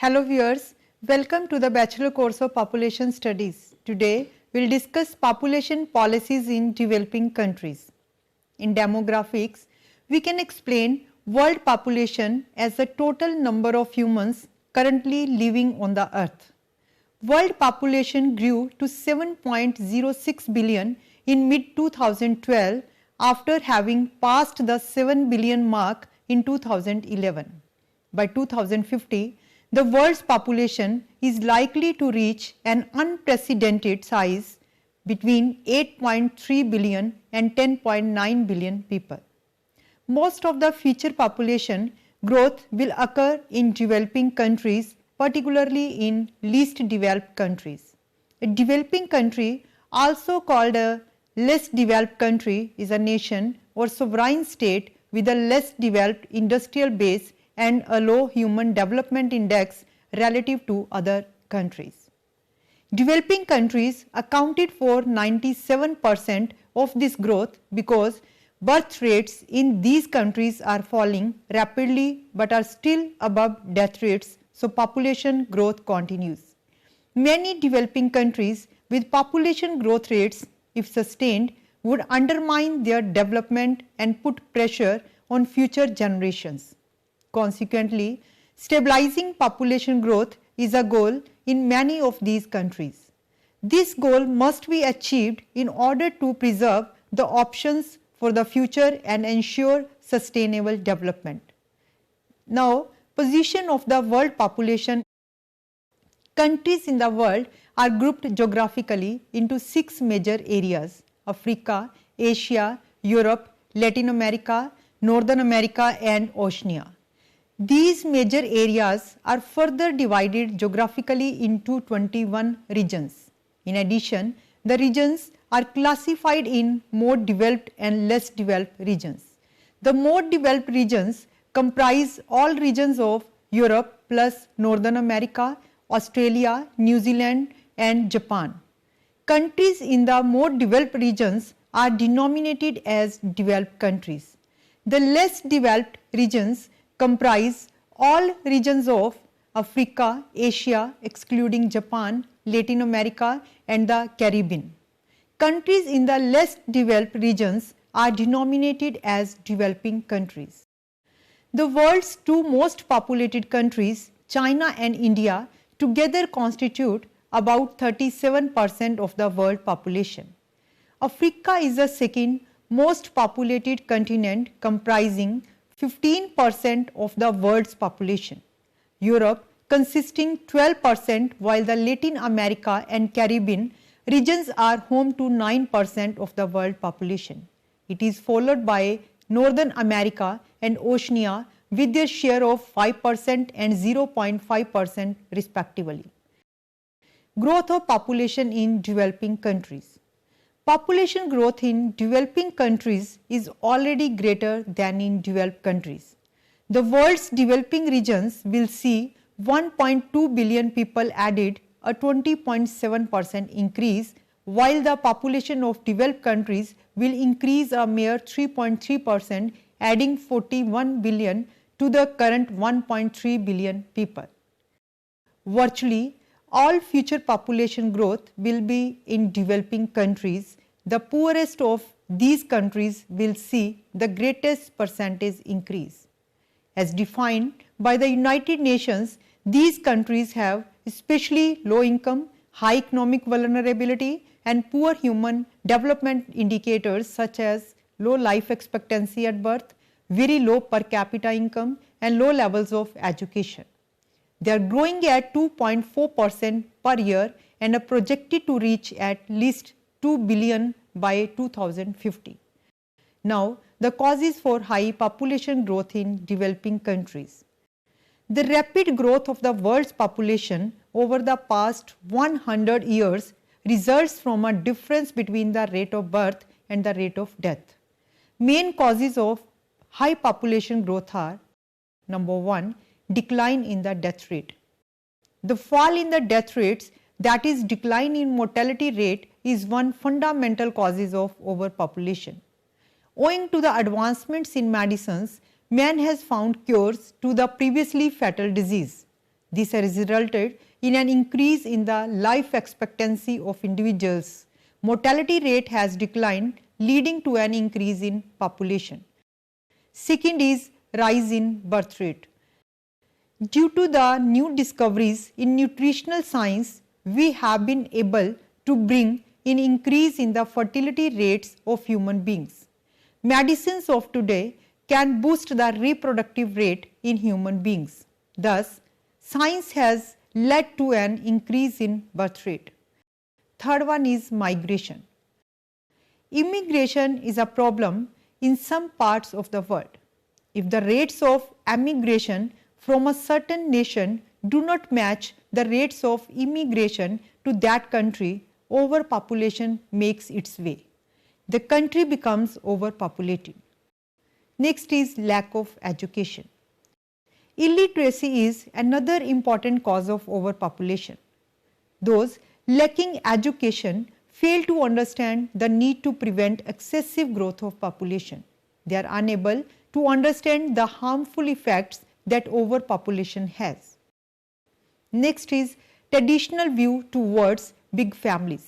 Hello viewers, welcome to the Bachelor course of Population Studies. Today we will discuss population policies in developing countries. In demographics, we can explain world population as the total number of humans currently living on the earth. World population grew to 7.06 billion in mid-2012 after having passed the 7 billion mark in 2011. By 2050, the world's population is likely to reach an unprecedented size between 8.3 billion and 10.9 billion people. Most of the future population growth will occur in developing countries, particularly in least developed countries. A developing country, also called a less developed country, is a nation or sovereign state with a less developed industrial base and a low human development index relative to other countries. Developing countries accounted for 97% of this growth because birth rates in these countries are falling rapidly but are still above death rates, so population growth continues. Many developing countries with population growth rates, if sustained, would undermine their development and put pressure on future generations. Consequently, stabilizing population growth is a goal in many of these countries. This goal must be achieved in order to preserve the options for the future and ensure sustainable development. Now, position of the world population. Countries in the world are grouped geographically into 6 major areas: Africa, Asia, Europe, Latin America, Northern America and Oceania. These major areas are further divided geographically into 21 regions. In addition, the regions are classified in more developed and less developed regions. The more developed regions comprise all regions of Europe plus Northern America, Australia, New Zealand and Japan. Countries in the more developed regions are denominated as developed countries. The less developed regions comprise all regions of Africa, Asia excluding Japan, Latin America and the Caribbean. Countries in the less developed regions are denominated as developing countries. The world's two most populated countries, China and India, together constitute about 37% of the world population. Africa is the second most populated continent, comprising 15% of the world's population. Europe consisting 12%, while the Latin America and Caribbean regions are home to 9% of the world population. It is followed by Northern America and Oceania with their share of 5% and 0.5% respectively. Growth of population in developing countries. Population growth in developing countries is already greater than in developed countries. The world's developing regions will see 1.2 billion people added, a 20.7% increase, while the population of developed countries will increase a mere 3.3%, adding 41 billion to the current 1.3 billion people. Virtually all future population growth will be in developing countries. The poorest of these countries will see the greatest percentage increase. As defined by the United Nations, these countries have especially low income, high economic vulnerability and poor human development indicators such as low life expectancy at birth, very low per capita income and low levels of education. They are growing at 2.4% per year and are projected to reach at least 2 billion by 2050. Now, the causes for high population growth in developing countries. The rapid growth of the world's population over the past 100 years results from a difference between the rate of birth and the rate of death. Main causes of high population growth are: number 1, decline in the death rate. The fall in the death rates, that is decline in mortality rate, is one fundamental causes of overpopulation. Owing to the advancements in medicines, man has found cures to the previously fatal disease. This has resulted in an increase in the life expectancy of individuals. Mortality rate has declined, leading to an increase in population. Second is rise in birth rate. Due to the new discoveries in nutritional science, we have been able to bring in increase in the fertility rates of human beings. Medicines of today can boost the reproductive rate in human beings. Thus, science has led to an increase in birth rate. Third one is migration. Immigration is a problem in some parts of the world. If the rates of emigration from a certain nation do not match the rates of immigration to that country, overpopulation makes its way. The country becomes overpopulated. Next is lack of education. Illiteracy is another important cause of overpopulation. Those lacking education fail to understand the need to prevent excessive growth of population. They are unable to understand the harmful effects that overpopulation has. Next is traditional view towards big families.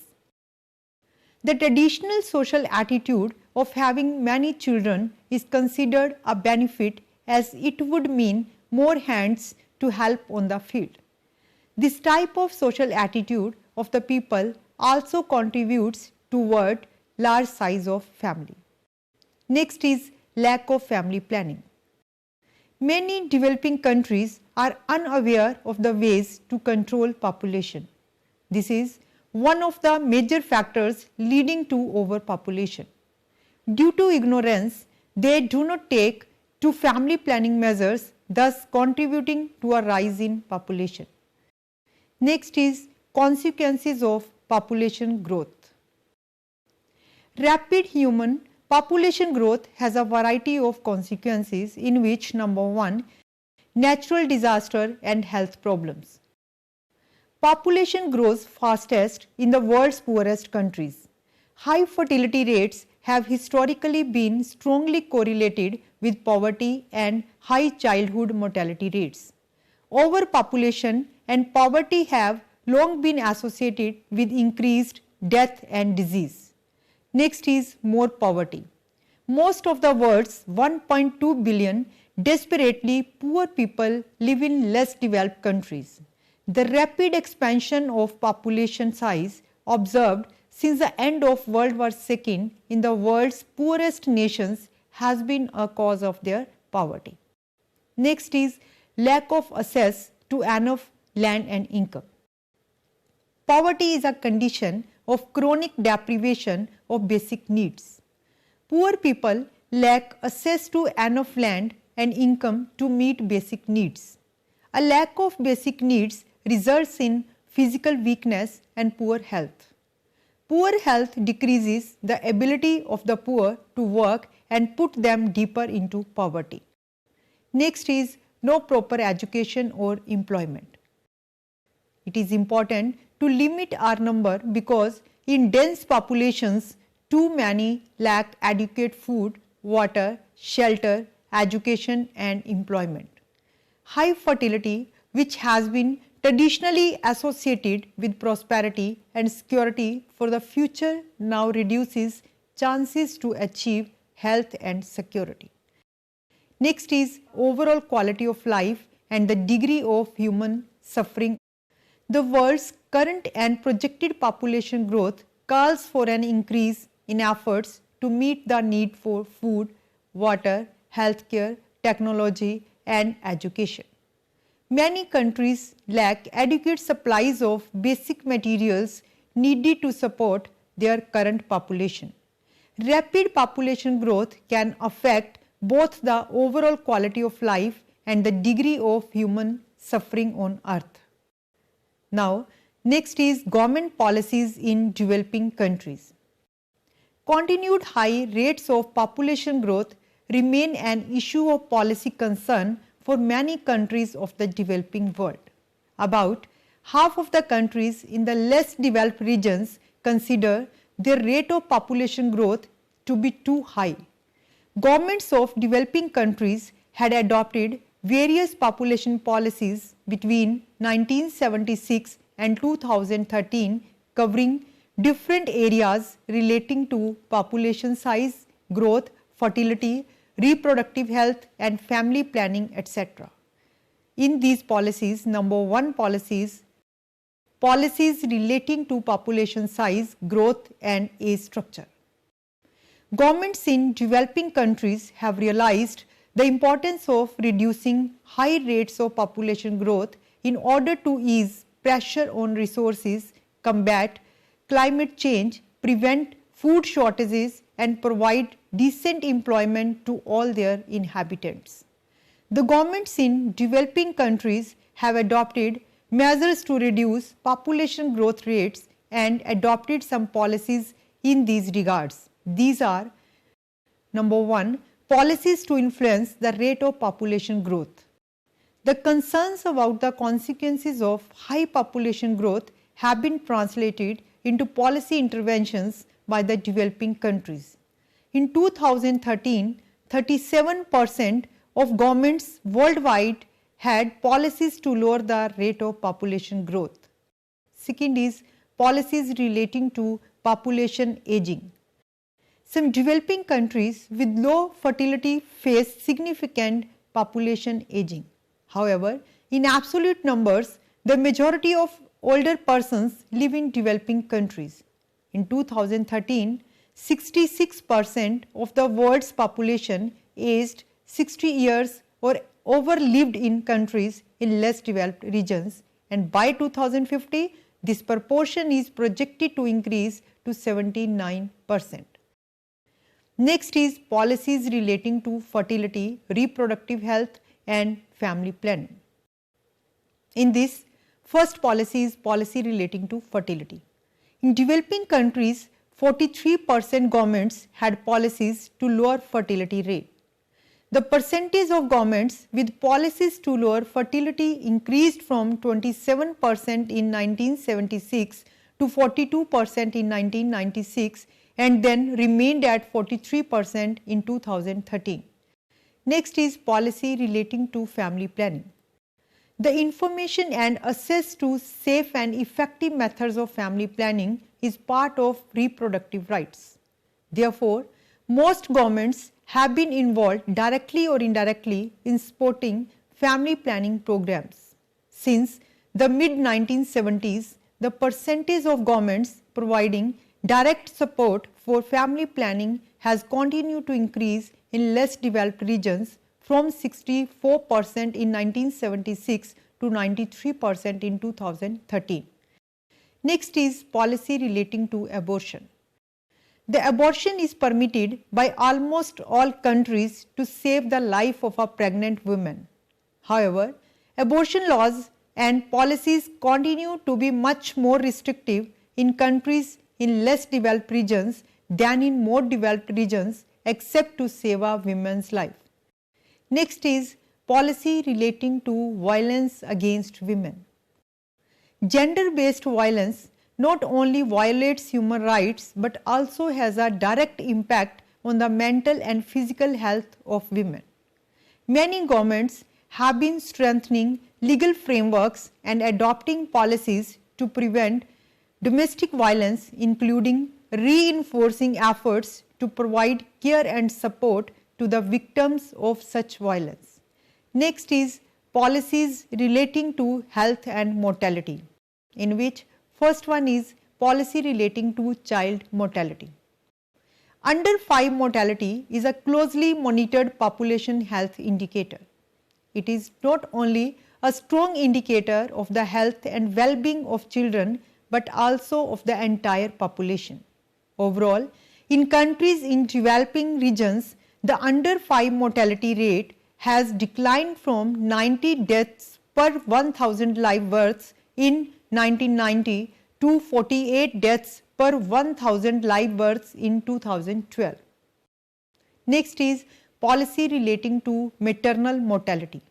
The traditional social attitude of having many children is considered a benefit as it would mean more hands to help on the field. This type of social attitude of the people also contributes toward large size of family. Next is lack of family planning. Many developing countries are unaware of the ways to control population. This is one of the major factors leading to overpopulation. Due to ignorance, they do not take to family planning measures, thus contributing to a rise in population. Next is consequences of population growth. Rapid human population growth has a variety of consequences, in which number 1, natural disaster and health problems. Population grows fastest in the world's poorest countries. High fertility rates have historically been strongly correlated with poverty and high childhood mortality rates. Overpopulation and poverty have long been associated with increased death and disease. Next is more poverty. Most of the world's 1.2 billion desperately poor people live in less developed countries. The rapid expansion of population size observed since the end of World War II in the world's poorest nations has been a cause of their poverty. Next is lack of access to enough land and income. Poverty is a condition of chronic deprivation of basic needs. Poor people lack access to enough land and income to meet basic needs. A lack of basic needs results in physical weakness and poor health. Poor health decreases the ability of the poor to work and put them deeper into poverty. Next is no proper education or employment. It is important to limit our number because in dense populations, too many lack adequate food, water, shelter, education and employment. High fertility, which has been traditionally associated with prosperity and security for the future, now reduces chances to achieve health and security. Next is overall quality of life and the degree of human suffering. The world's current and projected population growth calls for an increase in efforts to meet the need for food, water, healthcare, technology and education. Many countries lack adequate supplies of basic materials needed to support their current population. Rapid population growth can affect both the overall quality of life and the degree of human suffering on earth. Now, next is government policies in developing countries. Continued high rates of population growth remain an issue of policy concern for many countries of the developing world. About half of the countries in the less developed regions consider their rate of population growth to be too high. Governments of developing countries had adopted various population policies between 1976 and 2013 covering different areas relating to population size, growth, fertility, reproductive health and family planning, etc. In these policies, number 1 policies relating to population size, growth and age structure. Governments in developing countries have realized the importance of reducing high rates of population growth in order to ease pressure on resources, combat climate change, prevent food shortages and provide decent employment to all their inhabitants. The governments in developing countries have adopted measures to reduce population growth rates and adopted some policies in these regards. These are: number 1, policies to influence the rate of population growth. The concerns about the consequences of high population growth have been translated into policy interventions by the developing countries. In 2013, 37% of governments worldwide had policies to lower the rate of population growth. Second is policies relating to population aging. Some developing countries with low fertility face significant population aging. However, in absolute numbers, the majority of older persons live in developing countries. In 2013, 66% of the world's population aged 60 years or over lived in countries in less developed regions, and by 2050, this proportion is projected to increase to 79%. Next is policies relating to fertility, reproductive health and family planning. In this, first policy is policy relating to fertility. In developing countries, 43% governments had policies to lower fertility rate. The percentage of governments with policies to lower fertility increased from 27% in 1976 to 42% in 1996 and then remained at 43% in 2013. Next is policy relating to family planning. The information and access to safe and effective methods of family planning is part of reproductive rights. Therefore, most governments have been involved directly or indirectly in supporting family planning programs. Since the mid-1970s, the percentage of governments providing direct support for family planning has continued to increase in less developed regions from 64% in 1976 to 93% in 2013. Next is policy relating to abortion. The abortion is permitted by almost all countries to save the life of a pregnant woman. However, abortion laws and policies continue to be much more restrictive in countries in less developed regions than in more developed regions, except to save a woman's life. Next is policy relating to violence against women. Gender-based violence not only violates human rights but also has a direct impact on the mental and physical health of women. Many governments have been strengthening legal frameworks and adopting policies to prevent domestic violence, including reinforcing efforts to provide care and support to the victims of such violence. Next is policies relating to health and mortality, in which first one is policy relating to child mortality. Under 5 mortality is a closely monitored population health indicator. It is not only a strong indicator of the health and well-being of children but also of the entire population. Overall, in countries in developing regions, the under 5 mortality rate has declined from 90 deaths per 1000 live births in 1990 to 48 deaths per 1000 live births in 2012. Next is policy relating to maternal mortality.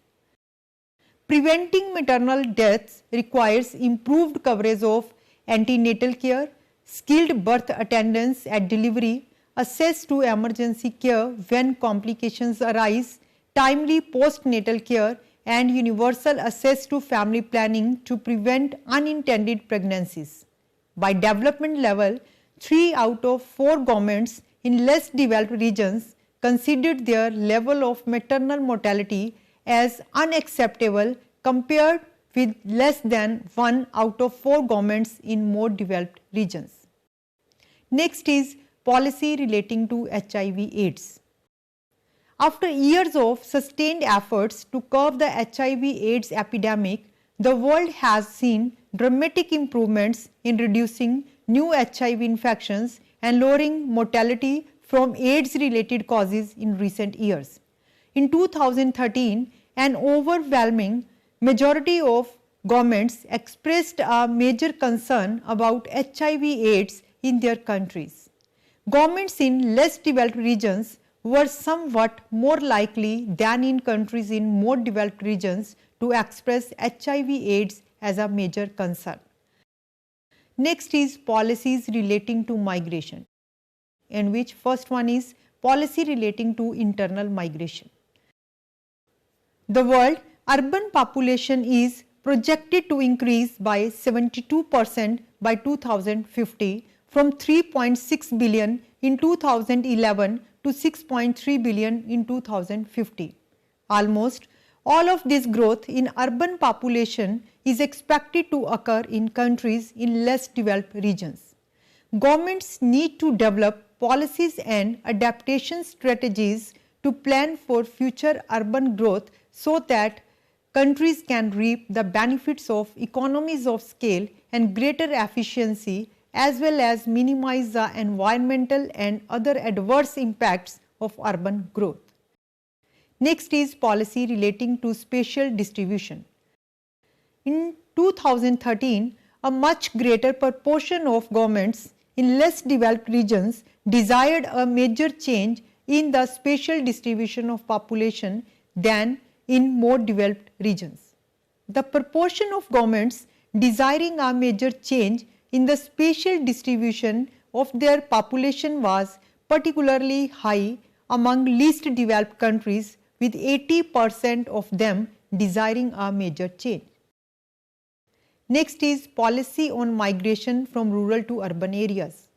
Preventing maternal deaths requires improved coverage of antenatal care, skilled birth attendance at delivery, access to emergency care when complications arise, timely postnatal care, and universal access to family planning to prevent unintended pregnancies. By development level, 3 out of 4 governments in less developed regions considered their level of maternal mortality as unacceptable compared with less than 1 out of 4 governments in more developed regions. Next is policy relating to HIV/AIDS. After years of sustained efforts to curb the HIV/AIDS epidemic, the world has seen dramatic improvements in reducing new HIV infections and lowering mortality from AIDS-related causes in recent years. In 2013, an overwhelming majority of governments expressed a major concern about HIV/AIDS in their countries. Governments in less developed regions were somewhat more likely than in countries in more developed regions to express HIV/AIDS as a major concern. Next is policies relating to migration, in which first one is policy relating to internal migration. The world urban population is projected to increase by 72% by 2050 from 3.6 billion in 2011 to 6.3 billion in 2050. Almost all of this growth in urban population is expected to occur in countries in less developed regions. Governments need to develop policies and adaptation strategies to plan for future urban growth so that countries can reap the benefits of economies of scale and greater efficiency, as well as minimize the environmental and other adverse impacts of urban growth. Next is policy relating to spatial distribution. In 2013, a much greater proportion of governments in less developed regions desired a major change in the spatial distribution of population than in more developed regions. The proportion of governments desiring a major change in the spatial distribution of their population was particularly high among least developed countries, with 80% of them desiring a major change. Next is policy on migration from rural to urban areas.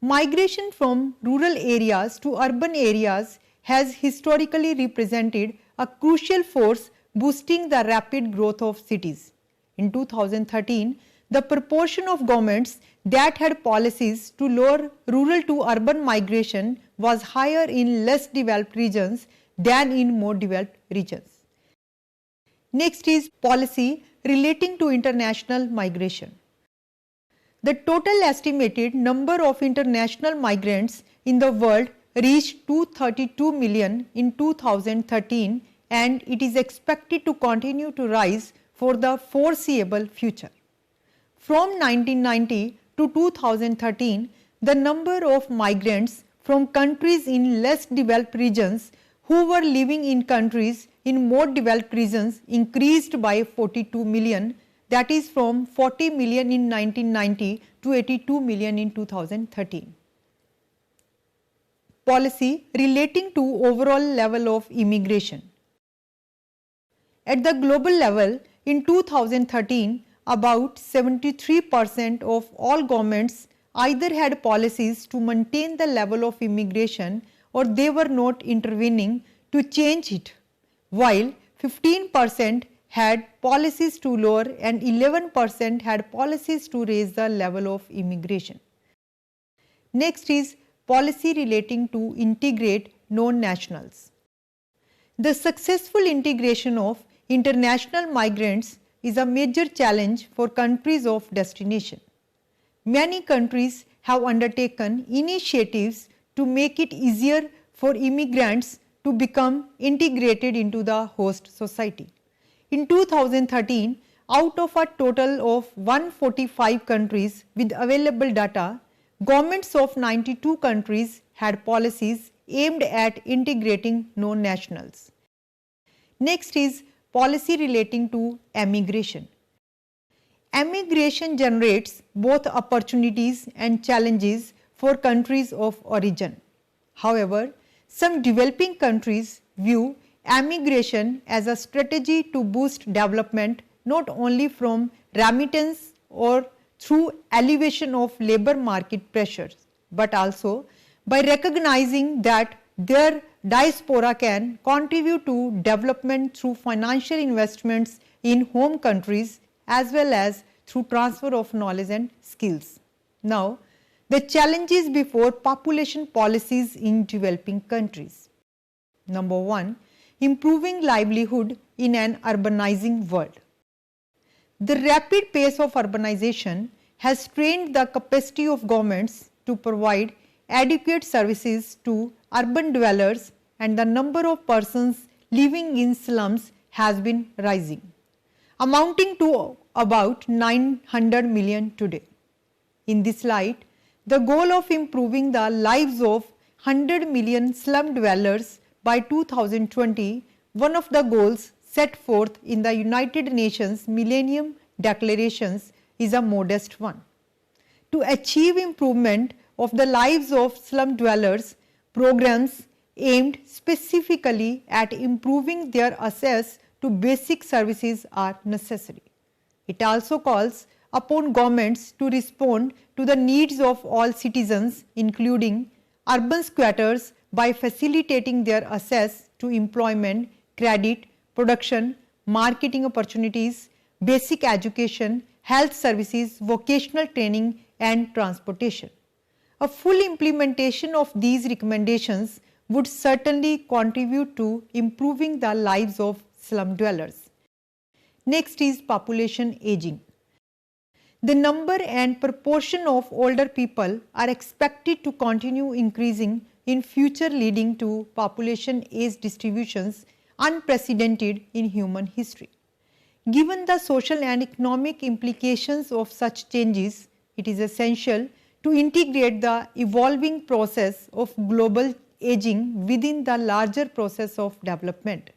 Migration from rural areas to urban areas has historically represented a crucial force boosting the rapid growth of cities. In 2013, the proportion of governments that had policies to lower rural to urban migration was higher in less developed regions than in more developed regions. Next is policy relating to international migration. The total estimated number of international migrants in the world reached 232 million in 2013, and it is expected to continue to rise for the foreseeable future. From 1990 to 2013, the number of migrants from countries in less developed regions who were living in countries in more developed regions increased by 42 million, that is from 40 million in 1990 to 82 million in 2013. Policy relating to overall level of immigration. At the global level, in 2013, about 73% of all governments either had policies to maintain the level of immigration or they were not intervening to change it, while 15% had policies to lower and 11% had policies to raise the level of immigration. Next is policy relating to integrate non-nationals. The successful integration of international migrants is a major challenge for countries of destination. Many countries have undertaken initiatives to make it easier for immigrants to become integrated into the host society. In 2013, out of a total of 145 countries with available data, governments of 92 countries had policies aimed at integrating non-nationals. Next is policy relating to emigration. Emigration generates both opportunities and challenges for countries of origin. However, some developing countries view emigration as a strategy to boost development not only from remittance or through elevation of labor market pressures, but also by recognizing that their diaspora can contribute to development through financial investments in home countries as well as through transfer of knowledge and skills. Now, the challenges before population policies in developing countries. Number 1. Improving livelihood in an urbanizing world. The rapid pace of urbanization has strained the capacity of governments to provide adequate services to urban dwellers, and the number of persons living in slums has been rising, amounting to about 900 million today. In this light, the goal of improving the lives of 100 million slum dwellers by 2020, one of the goals set forth in the United Nations Millennium Declarations, is a modest one. To achieve improvement of the lives of slum dwellers, programs aimed specifically at improving their access to basic services are necessary. It also calls upon governments to respond to the needs of all citizens, including urban squatters, by facilitating their access to employment, credit, production, marketing opportunities, basic education, health services, vocational training and transportation. A full implementation of these recommendations would certainly contribute to improving the lives of slum dwellers. Next is population aging. The number and proportion of older people are expected to continue increasing in future, leading to population age distributions unprecedented in human history. Given the social and economic implications of such changes, it is essential to integrate the evolving process of global aging within the larger process of development.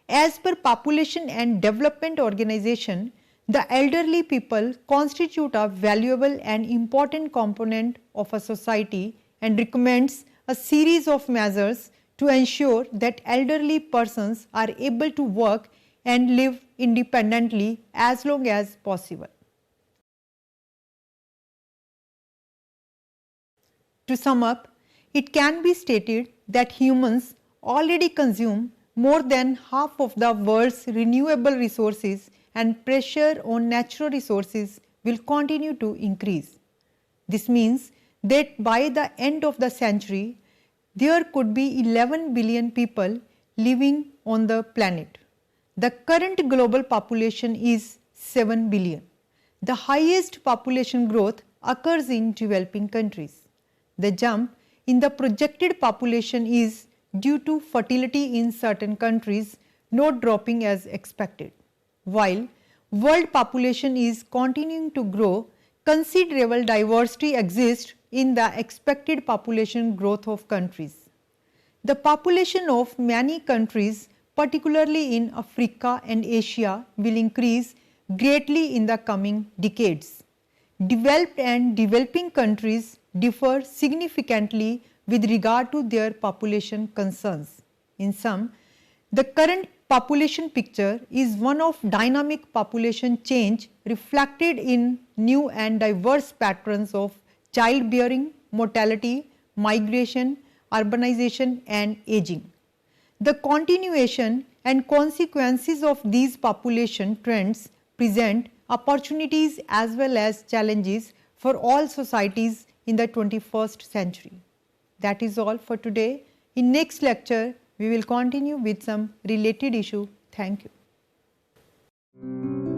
As per Population and Development Organization, the elderly people constitute a valuable and important component of a society and recommends a series of measures to ensure that elderly persons are able to work and live independently as long as possible. To sum up, it can be stated that humans already consume more than half of the world's renewable resources, and pressure on natural resources will continue to increase. This means that by the end of the century, there could be 11 billion people living on the planet. The current global population is 7 billion. The highest population growth occurs in developing countries. The jump in the projected population is due to fertility in certain countries not dropping as expected. While world population is continuing to grow, considerable diversity exists in the expected population growth of countries. The population of many countries, particularly in Africa and Asia, will increase greatly in the coming decades. Developed and developing countries differ significantly with regard to their population concerns. In sum, the current population picture is one of dynamic population change reflected in new and diverse patterns of childbearing, mortality, migration, urbanization and aging. The continuation and consequences of these population trends present opportunities as well as challenges for all societies in the 21st century. That is all for today. In next lecture, we will continue with some related issue. Thank you.